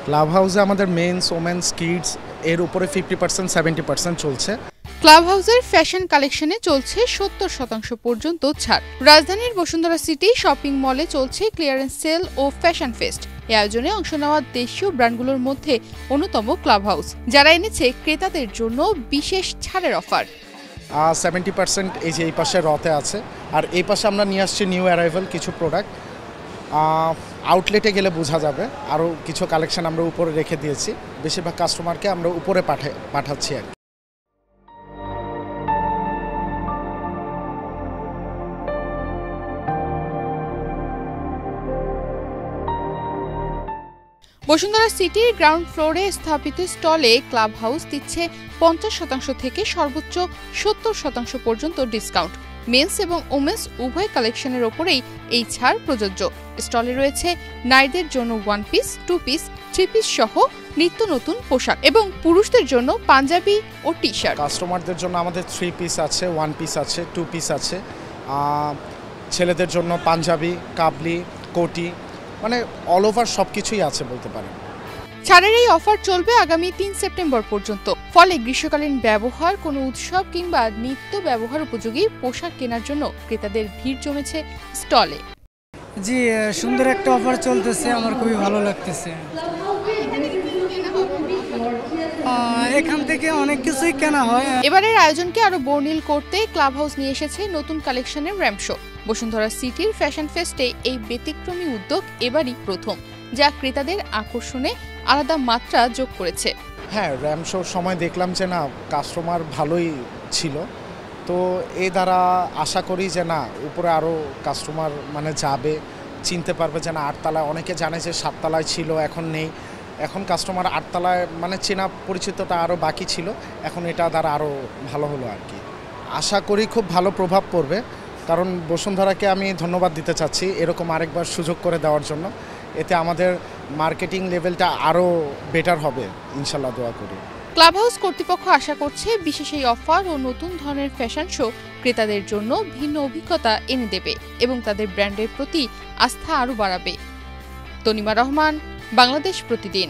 Club হাউসে আমাদের men's, women's, kids এর উপরে 50% 70% চলছে। ক্লাব হাউসের ফ্যাশন কালেকশনে চলছে 70% পর্যন্ত ছাড়। রাজধানীর বসুন্ধরা সিটি শপিং মলে চলছে ক্লিয়ারেন্স সেল ও ফ্যাশন ফেস্ট। এই আয়োজনে অংশ নেওয়া দেশীয় ব্র্যান্ডগুলোর মধ্যে অন্যতম ক্লাব হাউস, যারা এনেছে ক্রেতাদের জন্য বিশেষ ছাড়ের অফার। 70% এই যে এই পাশে রতে আছে, আর এই পাশে আমরা নিয়ে আসছি নিউ অ্যারাইভাল কিছু প্রোডাক্ট। আউটলেটে গেলে বোঝা যাবে, আরও কিছু কালেকশন আমরা উপরে রেখে দিয়েছি। বেশিরভাগ কাস্টমারকে আমরা উপরে পাঠাচ্ছি আর কি। বসুন্ধরা সিটির গ্রাউন্ড ফ্লোরে স্থাপিত স্টলে ক্লাব হাউস দিচ্ছে 50% থেকে সর্বোচ্চ 70% পর্যন্ত ডিসকাউন্ট। মেন্স এবং ওমেন্স উভয় কালেকশনের ওপরেই এই ছাড় প্রযোজ্য। স্টলে রয়েছে নারীদের জন্য 1 পিস, 2 পিস, 3 পিস সহ নিত্য নতুন পোশাক এবং পুরুষদের জন্য পাঞ্জাবি ও টি শার্ট। কাস্টমারদের জন্য আমাদের 3 পিস আছে, 1 পিস আছে, 2 পিস আছে। ছেলেদের জন্য পাঞ্জাবি, কাবলি, কোটি, মানে অল ওভার সব কিছুই আছে বলতে পারেন। ছাড়ের এই অফার চলবে আগামী 3 সেপ্টেম্বর পর্যন্ত। ফলে গ্রীষ্মকালীন ব্যবহার, কোনো উৎসব কিংবা নিত্য ব্যবহার উপযোগী পোশাক কেনার জন্য ক্রেতাদের ভিড় জমেছে স্টলে। জি, সুন্দর একটা অফার চলতেছে, আমার খুবই ভালো লাগতেছে। এখান থেকে অনেক কিছুই কেনা হয়। এবারের আয়োজনকে আরো বর্ণিল করতে ক্লাব হাউস নিয়ে এসেছে নতুন কালেকশনের র্যাম্প শো। বসুন্ধরা সিটির ফ্যাশন ফেস্টে এই ব্যতিক্রমী উদ্যোগ এবারই প্রথম, যা ক্রেতাদের আকর্ষণে আলাদা মাত্রা যোগ করেছে। হ্যাঁ, র্যাম্প শোর সময় দেখলাম যে না, কাস্টমার ভালোই ছিল। তো এই দ্বারা আশা করি যে না, উপরে আরও কাস্টমার মানে যাবে, চিনতে পারবে যে না 8 তলায়, অনেকে জানে যে 7 তলায় ছিল, এখন নেই। এখন কাস্টমার 8 তলায় মানে চেনা পরিচিতটা আরও বাকি ছিল, এখন এটা দ্বারা আরও ভালো হলো আর কি। আশা করি খুব ভালো প্রভাব পড়বে, কারণ বসুন্ধরাকে আমি ধন্যবাদ দিতে চাচ্ছি এরকম আরেকবার সুযোগ করে দেওয়ার জন্য। এতে আমাদের মার্কেটিং লেভেলটা আরও বেটার হবে ইনশাল্লাহ, দোয়া করি। ক্লাব হাউস কর্তৃপক্ষ আশা করছে বিশেষ এই অফার ও নতুন ধরনের ফ্যাশন শো ক্রেতাদের জন্য ভিন্ন অভিজ্ঞতা এনে দেবে এবং তাদের ব্র্যান্ডের প্রতি আস্থা আরও বাড়াবে। তনিমা রহমান, বাংলাদেশ প্রতিদিন।